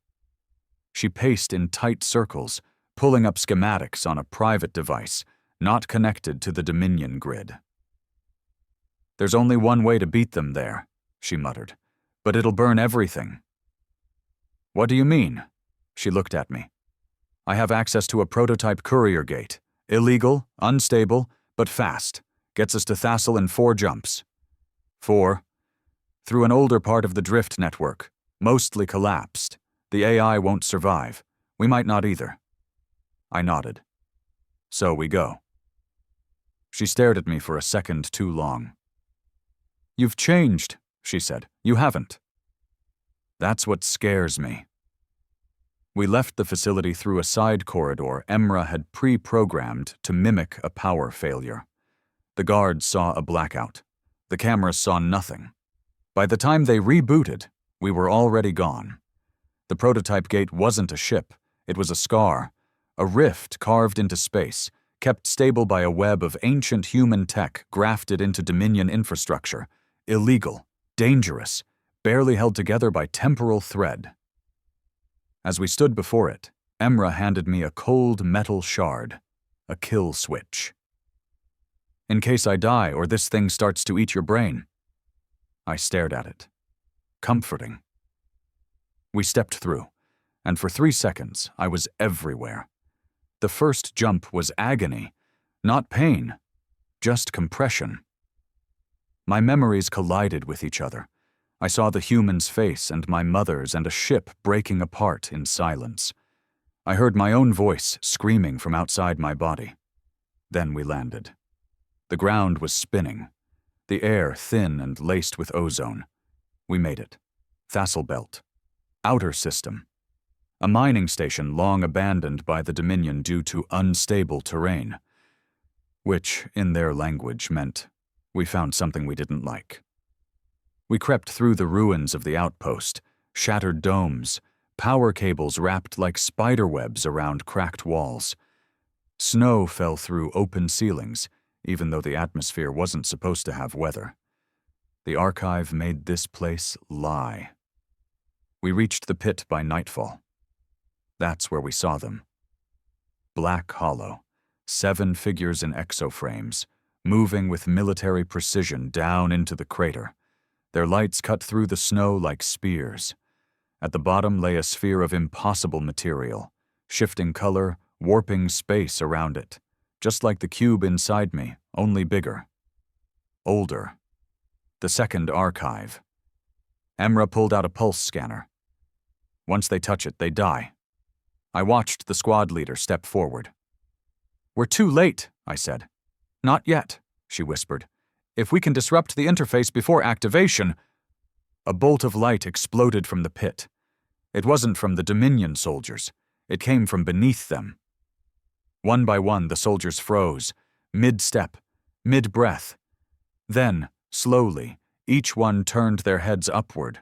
She paced in tight circles, pulling up schematics on a private device, not connected to the Dominion grid. There's only one way to beat them there, she muttered, but it'll burn everything. What do you mean? She looked at me. I have access to a prototype courier gate. Illegal, unstable, but fast. Gets us to Thassel in 4 jumps. 4. Through an older part of the drift network, mostly collapsed. The AI won't survive. We might not either. I nodded. So we go. She stared at me for a second too long. You've changed, she said. You haven't. That's what scares me. We left the facility through a side corridor Emra had pre-programmed to mimic a power failure. The guards saw a blackout. The cameras saw nothing. By the time they rebooted, we were already gone. The prototype gate wasn't a ship. It was a scar, a rift carved into space, kept stable by a web of ancient human tech grafted into Dominion infrastructure. Illegal, dangerous, barely held together by temporal thread. As we stood before it, Emra handed me a cold metal shard, a kill switch. In case I die or this thing starts to eat your brain. I stared at it. Comforting. We stepped through, and for 3 seconds I was everywhere. The first jump was agony, not pain, just compression. My memories collided with each other. I saw the human's face and my mother's and a ship breaking apart in silence. I heard my own voice screaming from outside my body. Then we landed. The ground was spinning, the air thin and laced with ozone. We made it. Thassel Belt. Outer system. A mining station long abandoned by the Dominion due to unstable terrain, which, in their language, meant we found something we didn't like. We crept through the ruins of the outpost, shattered domes, power cables wrapped like spiderwebs around cracked walls. Snow fell through open ceilings, even though the atmosphere wasn't supposed to have weather. The archive made this place lie. We reached the pit by nightfall. That's where we saw them. Black Hollow, 7 figures in exoframes, moving with military precision down into the crater. Their lights cut through the snow like spears. At the bottom lay a sphere of impossible material, shifting color, warping space around it, just like the cube inside me, only bigger. Older. The second archive. Emra pulled out a pulse scanner. Once they touch it, they die. I watched the squad leader step forward. We're too late, I said. Not yet, she whispered. If we can disrupt the interface before activation. A bolt of light exploded from the pit. It wasn't from the Dominion soldiers. It came from beneath them. One by one, the soldiers froze, mid-step, mid-breath. Then, slowly, each one turned their heads upward,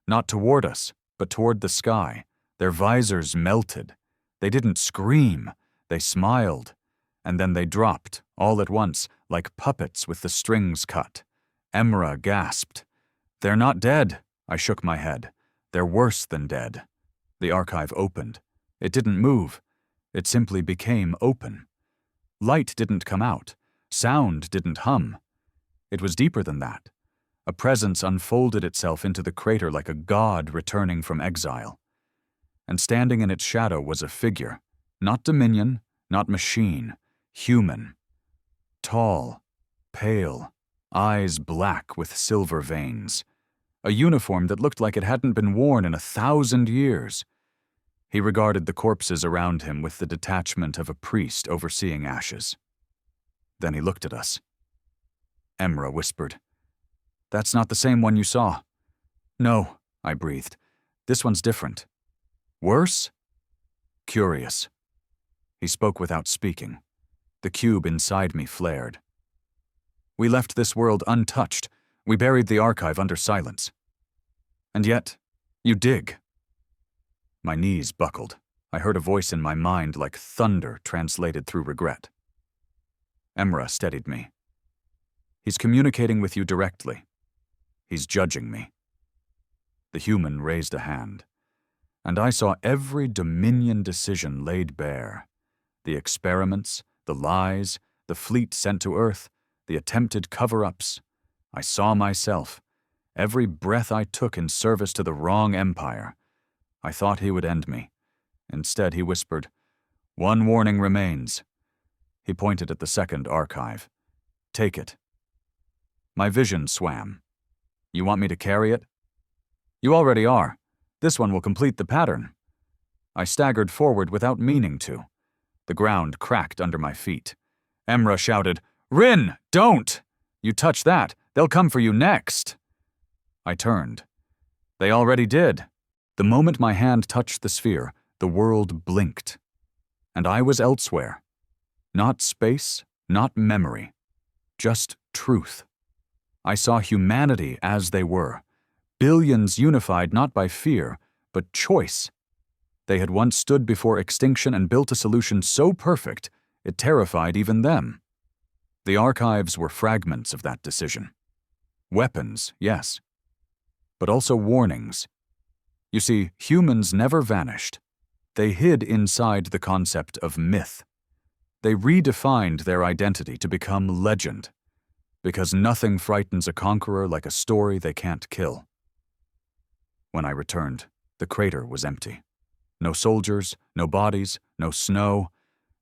not toward us, but toward the sky. Their visors melted. They didn't scream. They smiled. And then they dropped, all at once, like puppets with the strings cut. Emra gasped. They're not dead, I shook my head. They're worse than dead. The archive opened. It didn't move. It simply became open. Light didn't come out. Sound didn't hum. It was deeper than that. A presence unfolded itself into the crater like a god returning from exile. And standing in its shadow was a figure, not dominion, not machine, human. Tall, pale, eyes black with silver veins. A uniform that looked like it hadn't been worn in 1,000 years. He regarded the corpses around him with the detachment of a priest overseeing ashes. Then he looked at us. Emra whispered, "That's not the same one you saw." "No," I breathed. "This one's different." "Worse?" "Curious." He spoke without speaking. The cube inside me flared. "We left this world untouched. We buried the archive under silence. And yet, you dig." My knees buckled. I heard a voice in my mind like thunder translated through regret. Emra steadied me. "He's communicating with you directly. He's judging me." The human raised a hand, and I saw every Dominion decision laid bare. The experiments, the lies, the fleet sent to Earth, the attempted cover-ups. I saw myself, every breath I took in service to the wrong empire. I thought he would end me. Instead, he whispered, "One warning remains." He pointed at the second archive. "Take it." My vision swam. "You want me to carry it?" "You already are. This one will complete the pattern." I staggered forward without meaning to. The ground cracked under my feet. Emra shouted, "Rin, don't! You touch that, they'll come for you next." I turned. They already did. The moment my hand touched the sphere, the world blinked. And I was elsewhere. Not space, not memory. Just truth. I saw humanity as they were. Billions unified not by fear, but choice. They had once stood before extinction and built a solution so perfect, it terrified even them. The archives were fragments of that decision. Weapons, yes. But also warnings. You see, humans never vanished. They hid inside the concept of myth. They redefined their identity to become legend, because nothing frightens a conqueror like a story they can't kill. When I returned, the crater was empty. No soldiers, no bodies, no snow,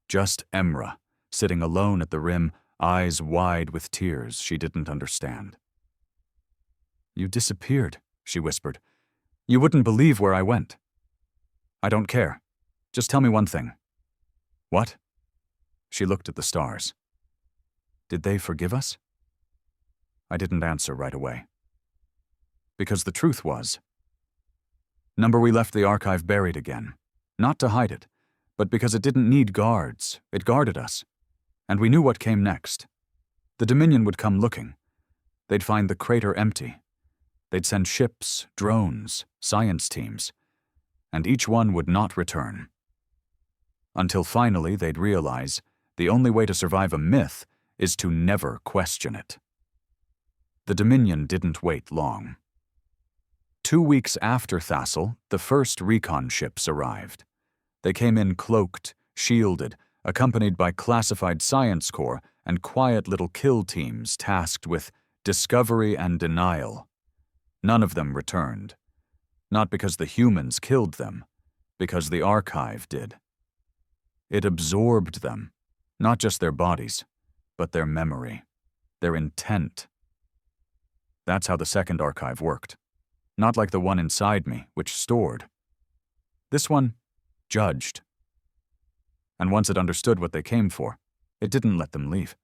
just Emra, sitting alone at the rim, eyes wide with tears she didn't understand. "You disappeared," she whispered. "You wouldn't believe where I went." "I don't care. Just tell me one thing." "What?" She looked at the stars. "Did they forgive us?" I didn't answer right away. Because the truth was, number we left the archive buried again, not to hide it, but because it didn't need guards, it guarded us. And we knew what came next. The Dominion would come looking. They'd find the crater empty. They'd send ships, drones, science teams, and each one would not return. Until finally they'd realize the only way to survive a myth is to never question it. The Dominion didn't wait long. 2 weeks after Thassel, the first recon ships arrived. They came in cloaked, shielded, accompanied by classified science corps and quiet little kill teams tasked with discovery and denial. None of them returned. Not because the humans killed them, because the archive did. It absorbed them, not just their bodies, but their memory, their intent. That's how the second archive worked. Not like the one inside me, which stored. This one judged. And once it understood what they came for, it didn't let them leave.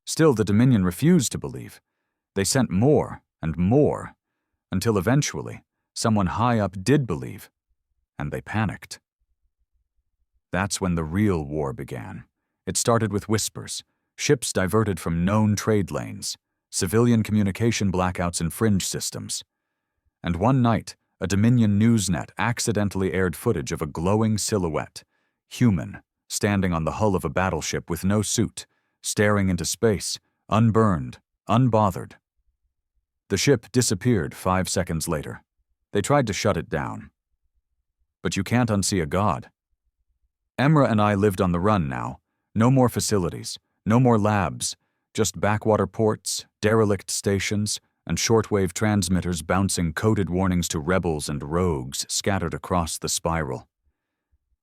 Still, the Dominion refused to believe. They sent more and more, until eventually, someone high up did believe, and they panicked. That's when the real war began. It started with whispers, ships diverted from known trade lanes, civilian communication blackouts in fringe systems. And one night, a Dominion newsnet accidentally aired footage of a glowing silhouette, human, standing on the hull of a battleship with no suit, staring into space, unburned, unbothered. The ship disappeared 5 seconds later. They tried to shut it down. But you can't unsee a god. Emra and I lived on the run now. No more facilities, no more labs, just backwater ports, derelict stations, and shortwave transmitters bouncing coded warnings to rebels and rogues scattered across the spiral.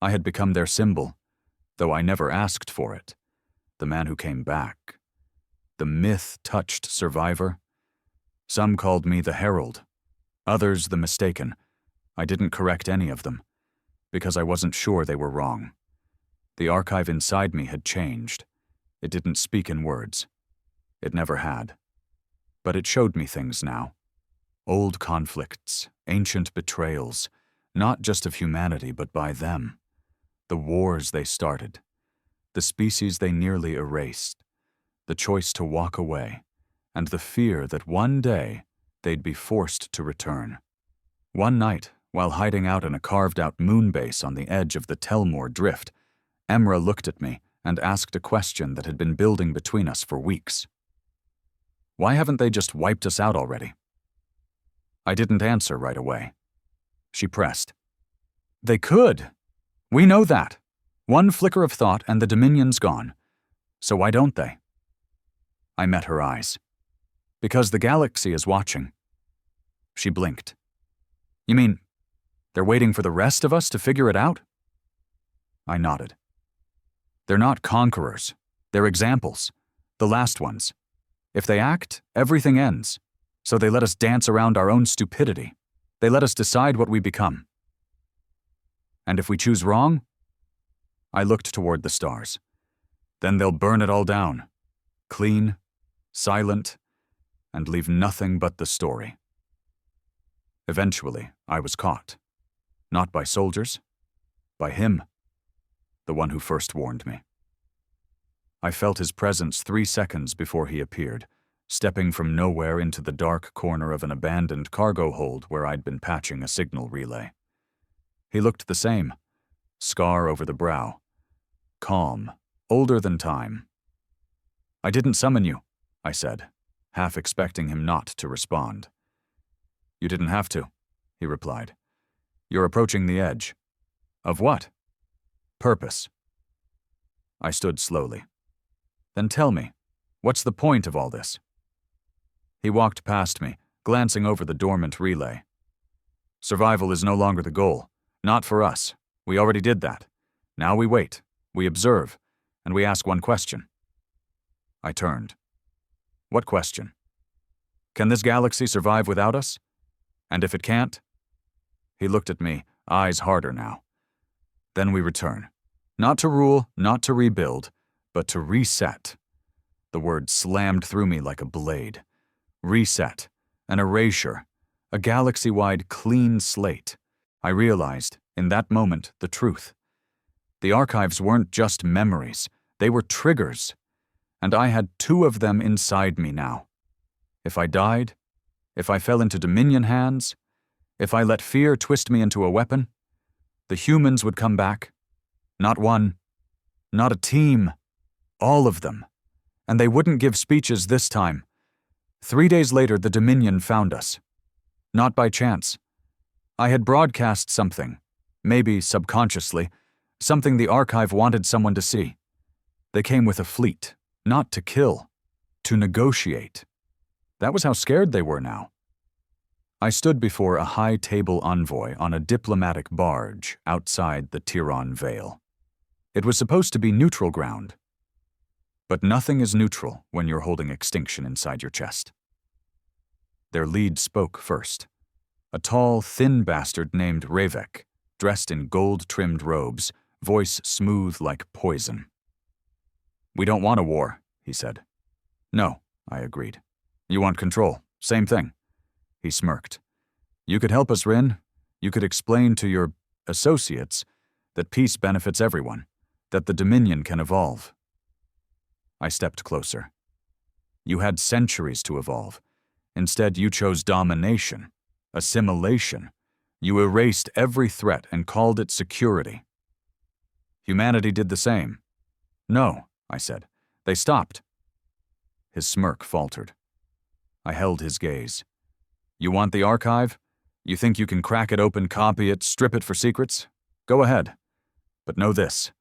I had become their symbol, though I never asked for it. The man who came back. The myth-touched survivor. Some called me the Herald, others the Mistaken. I didn't correct any of them, because I wasn't sure they were wrong. The archive inside me had changed. It didn't speak in words. It never had. But it showed me things now. Old conflicts, ancient betrayals, not just of humanity but by them. The wars they started. The species they nearly erased. The choice to walk away. And the fear that one day they'd be forced to return. One night, while hiding out in a carved-out moon base on the edge of the Telmore Drift, Emra looked at me and asked a question that had been building between us for weeks. Why haven't they just wiped us out already? I didn't answer right away. She pressed. They could. We know that. One flicker of thought and the Dominion's gone. So why don't they? I met her eyes. Because the galaxy is watching. She blinked. You mean, they're waiting for the rest of us to figure it out? I nodded. They're not conquerors. They're examples. The last ones. If they act, everything ends. So they let us dance around our own stupidity. They let us decide what we become. And if we choose wrong? I looked toward the stars. Then they'll burn it all down. Clean, silent, and leave nothing but the story. Eventually, I was caught. Not by soldiers. By him. The one who first warned me. I felt his presence 3 seconds before he appeared, stepping from nowhere into the dark corner of an abandoned cargo hold where I'd been patching a signal relay. He looked the same, scar over the brow, calm, older than time. I didn't summon you, I said, half expecting him not to respond. You didn't have to, he replied. You're approaching the edge. Of what? Purpose. I stood slowly. Then tell me, what's the point of all this? He walked past me, glancing over the dormant relay. Survival is no longer the goal. Not for us. We already did that. Now we wait, we observe, and we ask one question. I turned. What question? Can this galaxy survive without us? And if it can't? He looked at me, eyes harder now. Then we return. Not to rule, not to rebuild, but to reset. The word slammed through me like a blade. Reset. An erasure. A galaxy-wide clean slate. I realized, in that moment, the truth. The archives weren't just memories. They were triggers. And I had 2 of them inside me now. If I died, if I fell into Dominion hands, if I let fear twist me into a weapon, the humans would come back. Not one, not a team, all of them. And they wouldn't give speeches this time. 3 days later, the Dominion found us. Not by chance. I had broadcast something, maybe subconsciously, something the archive wanted someone to see. They came with a fleet, not to kill, to negotiate. That was how scared they were now. I stood before a high-table envoy on a diplomatic barge outside the Tiron Vale. It was supposed to be neutral ground. But nothing is neutral when you're holding extinction inside your chest. Their lead spoke first. A tall, thin bastard named Ravek, dressed in gold-trimmed robes, voice smooth like poison. We don't want a war, he said. No, I agreed. You want control. Same thing. He smirked. You could help us, Rin. You could explain to your associates that peace benefits everyone, that the Dominion can evolve. I stepped closer. You had centuries to evolve. Instead, you chose domination, assimilation. You erased every threat and called it security. Humanity did the same. No, I said. They stopped. His smirk faltered. I held his gaze. You want the archive? You think you can crack it open, copy it, strip it for secrets? Go ahead. But know this.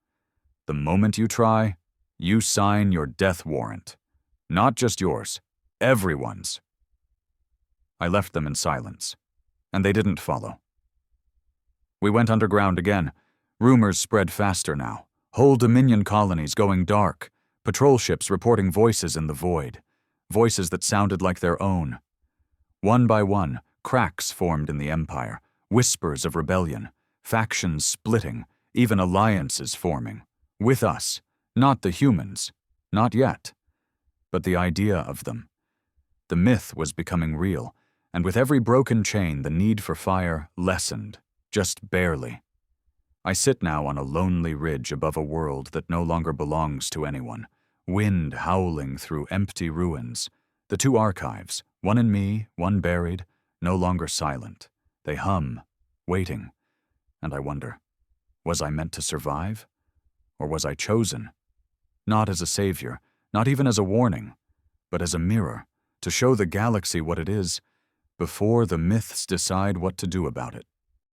The moment you try, you sign your death warrant. Not just yours, everyone's. I left them in silence, and they didn't follow. We went underground again. Rumors spread faster now. Whole Dominion colonies going dark. Patrol ships reporting voices in the void. Voices that sounded like their own. One by one, cracks formed in the Empire. Whispers of rebellion. Factions splitting. Even alliances forming. With us. Not the humans. Not yet. But the idea of them. The myth was becoming real, and with every broken chain the need for fire lessened. Just barely. I sit now on a lonely ridge above a world that no longer belongs to anyone. Wind howling through empty ruins. The two archives, one in me, one buried, no longer silent. They hum, waiting. And I wonder, was I meant to survive? Or was I chosen? Not as a savior, not even as a warning, but as a mirror, to show the galaxy what it is, before the myths decide what to do about it.